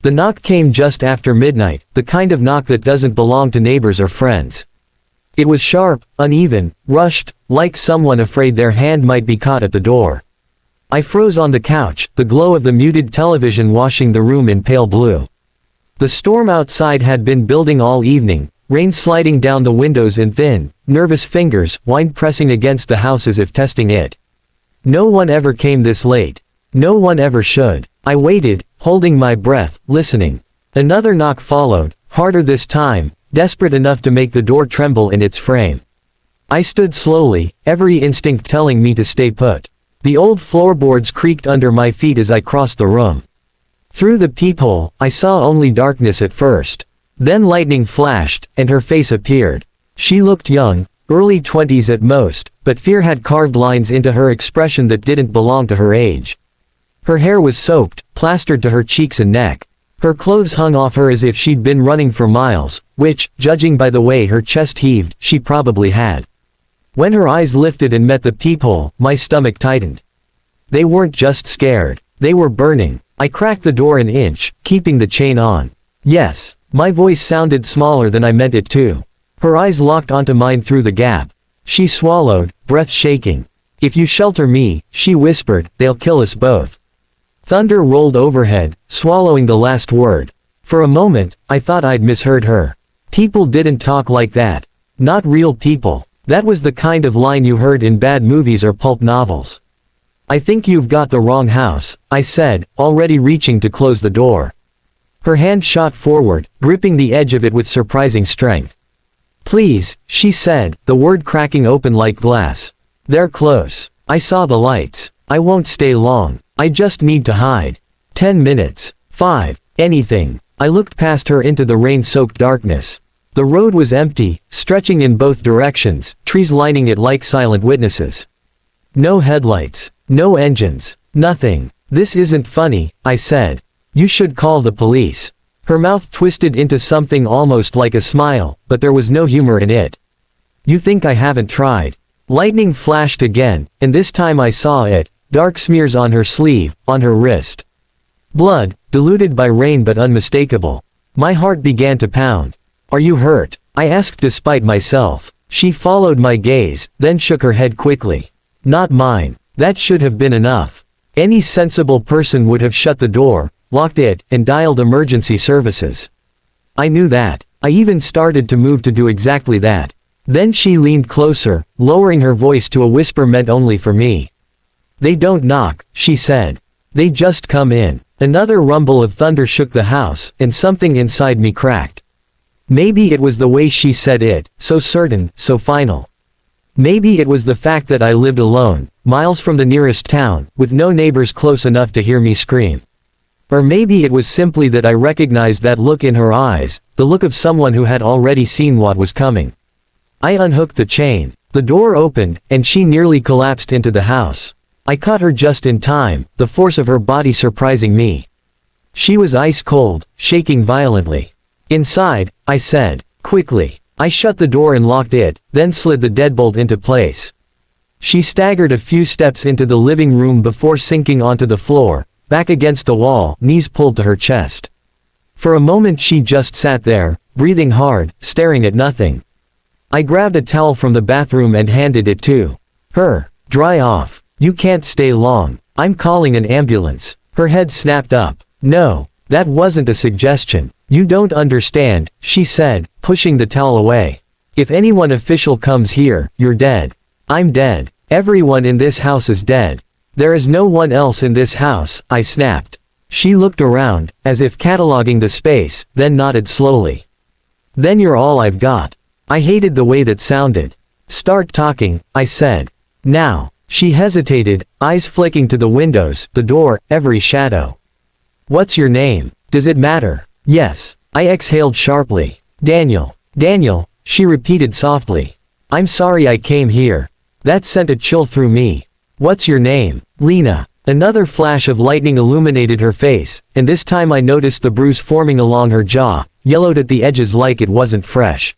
The knock came just after midnight, the kind of knock that doesn't belong to neighbors or friends. It was sharp, uneven, rushed, like someone afraid their hand might be caught at the door. I froze on the couch, the glow of the muted television washing the room in pale blue. The storm outside had been building all evening, rain sliding down the windows in thin, nervous fingers, wind pressing against the house as if testing it. No one ever came this late. No one ever should. I waited, holding my breath, listening. Another knock followed, harder this time, desperate enough to make the door tremble in its frame. I stood slowly, every instinct telling me to stay put. The old floorboards creaked under my feet as I crossed the room. Through the peephole, I saw only darkness at first. Then lightning flashed, and her face appeared. She looked young, early 20s at most, but fear had carved lines into her expression that didn't belong to her age. Her hair was soaked, plastered to her cheeks and neck. Her clothes hung off her as if she'd been running for miles, which, judging by the way her chest heaved, she probably had. When her eyes lifted and met the peephole, my stomach tightened. They weren't just scared. They were burning. I cracked the door an inch, keeping the chain on. Yes. My voice sounded smaller than I meant it to. Her eyes locked onto mine through the gap. She swallowed, breath shaking. If you shelter me, she whispered, they'll kill us both. Thunder rolled overhead, swallowing the last word. For a moment, I thought I'd misheard her. People didn't talk like that. Not real people. That was the kind of line you heard in bad movies or pulp novels. I think you've got the wrong house, I said, already reaching to close the door. Her hand shot forward, gripping the edge of it with surprising strength. Please, she said, the word cracking open like glass. They're close. I saw the lights. I won't stay long. I just need to hide. 10 minutes. 5. Anything. I looked past her into the rain-soaked darkness. The road was empty, stretching in both directions, trees lining it like silent witnesses. No headlights. No engines. Nothing. This isn't funny, I said. You should call the police. Her mouth twisted into something almost like a smile, but there was no humor in it. You think I haven't tried? Lightning flashed again, and this time I saw it, dark smears on her sleeve, on her wrist. Blood, diluted by rain but unmistakable. My heart began to pound. Are you hurt? I asked despite myself. She followed my gaze, then shook her head quickly. Not mine. That should have been enough. Any sensible person would have shut the door, locked it, and dialed emergency services. I knew that. I even started to move to do exactly that. Then she leaned closer, lowering her voice to a whisper meant only for me. They don't knock, she said. They just come in. Another rumble of thunder shook the house, and something inside me cracked. Maybe it was the way she said it, so certain, so final. Maybe it was the fact that I lived alone, miles from the nearest town, with no neighbors close enough to hear me scream. Or maybe it was simply that I recognized that look in her eyes, the look of someone who had already seen what was coming. I unhooked the chain. The door opened, and she nearly collapsed into the house. I caught her just in time, the force of her body surprising me. She was ice cold, shaking violently. Inside, I said, quickly. I shut the door and locked it, then slid the deadbolt into place. She staggered a few steps into the living room before sinking onto the floor, back against the wall, knees pulled to her chest. For a moment she just sat there, breathing hard, staring at nothing. I grabbed a towel from the bathroom and handed it to her. Dry off. You can't stay long. I'm calling an ambulance. Her head snapped up. No, that wasn't a suggestion. You don't understand, she said, pushing the towel away. If anyone official comes here, you're dead. I'm dead. Everyone in this house is dead. There is no one else in this house, I snapped. She looked around, as if cataloging the space, then nodded slowly. Then you're all I've got. I hated the way that sounded. Start talking, I said. Now. She hesitated, eyes flicking to the windows, the door, every shadow. What's your name? Does it matter? Yes. I exhaled sharply. Daniel. Daniel, she repeated softly. I'm sorry I came here. That sent a chill through me. What's your name? Lena. Another flash of lightning illuminated her face, and this time I noticed the bruise forming along her jaw, yellowed at the edges like it wasn't fresh.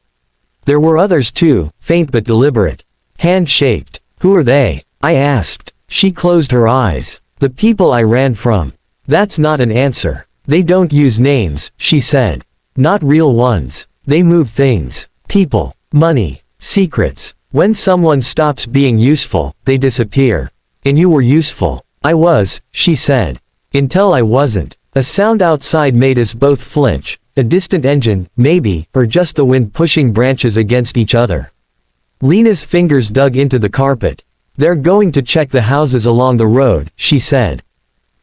There were others too, faint but deliberate. Hand-shaped. Who are they? I asked. She closed her eyes. The people I ran from. That's not an answer. They don't use names, she said. Not real ones. They move things. People. Money. Secrets. When someone stops being useful, they disappear. And you were useful. I was, she said. Until I wasn't. A sound outside made us both flinch. A distant engine, maybe, or just the wind pushing branches against each other. Lena's fingers dug into the carpet. They're going to check the houses along the road, she said.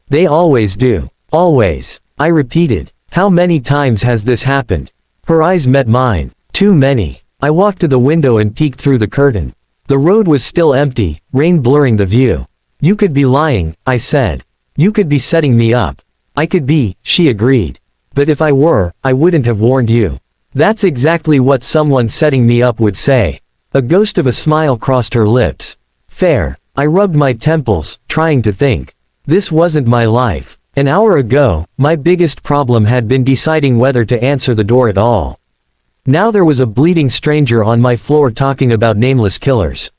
They always do. Always. I repeated. How many times has this happened? Her eyes met mine. Too many. I walked to the window and peeked through the curtain. The road was still empty, rain blurring the view. You could be lying, I said. You could be setting me up. I could be, she agreed. But if I were, I wouldn't have warned you. That's exactly what someone setting me up would say. A ghost of a smile crossed her lips. Fair. I rubbed my temples, trying to think. This wasn't my life. An hour ago, my biggest problem had been deciding whether to answer the door at all. Now there was a bleeding stranger on my floor talking about nameless killers.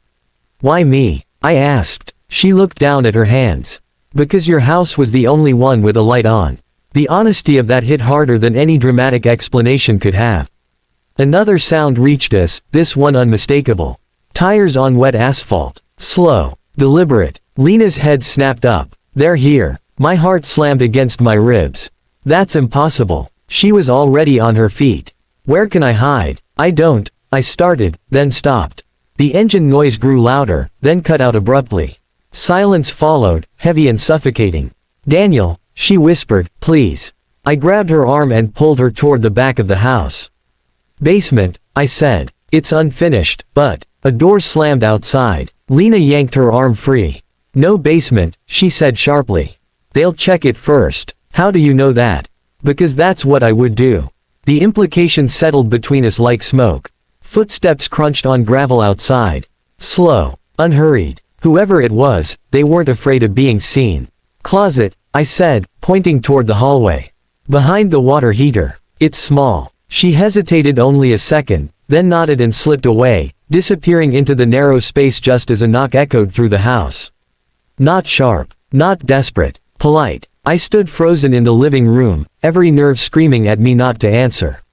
Why me? I asked. She looked down at her hands. Because your house was the only one with a light on. The honesty of that hit harder than any dramatic explanation could have. Another sound reached us, this one unmistakable. Tires on wet asphalt. Slow. Deliberate. Lena's head snapped up. They're here. My heart slammed against my ribs. That's impossible. She was already on her feet. Where can I hide? I don't. I started, then stopped. The engine noise grew louder, then cut out abruptly. Silence followed, heavy and suffocating. Daniel, she whispered, please. I grabbed her arm and pulled her toward the back of the house. Basement, I said. It's unfinished, but. A door slammed outside. Lena yanked her arm free. No basement, she said sharply. They'll check it first. How do you know that? Because that's what I would do. The implication settled between us like smoke. Footsteps crunched on gravel outside. Slow. Unhurried. Whoever it was, they weren't afraid of being seen. Closet, I said, pointing toward the hallway. Behind the water heater. It's small. She hesitated only a second, then nodded and slipped away, disappearing into the narrow space just as a knock echoed through the house. Not sharp. Not desperate. Polite. I stood frozen in the living room, every nerve screaming at me not to answer.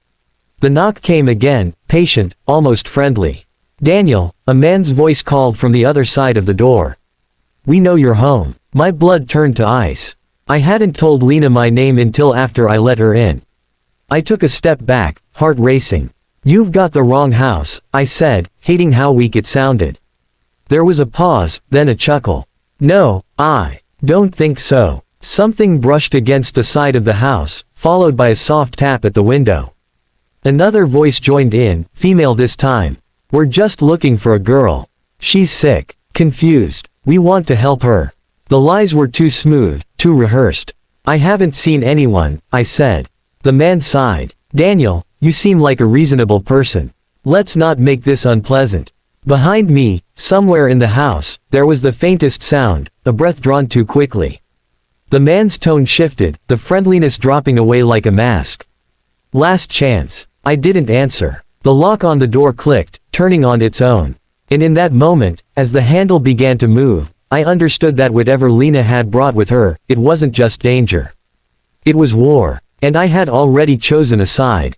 The knock came again, patient, almost friendly. Daniel, a man's voice called from the other side of the door. We know you're home. My blood turned to ice. I hadn't told Lena my name until after I let her in. I took a step back, heart racing. You've got the wrong house, I said, hating how weak it sounded. There was a pause, then a chuckle. No, I don't think so. Something brushed against the side of the house, followed by a soft tap at the window. Another voice joined in, female this time. We're just looking for a girl. She's sick, confused. We want to help her. The lies were too smooth, too rehearsed. I haven't seen anyone, I said. The man sighed. Daniel, you seem like a reasonable person. Let's not make this unpleasant. Behind me, somewhere in the house, there was the faintest sound, a breath drawn too quickly. The man's tone shifted, the friendliness dropping away like a mask. Last chance. I didn't answer. The lock on the door clicked, turning on its own. And in that moment, as the handle began to move, I understood that whatever Lena had brought with her, it wasn't just danger. It was war. And I had already chosen a side.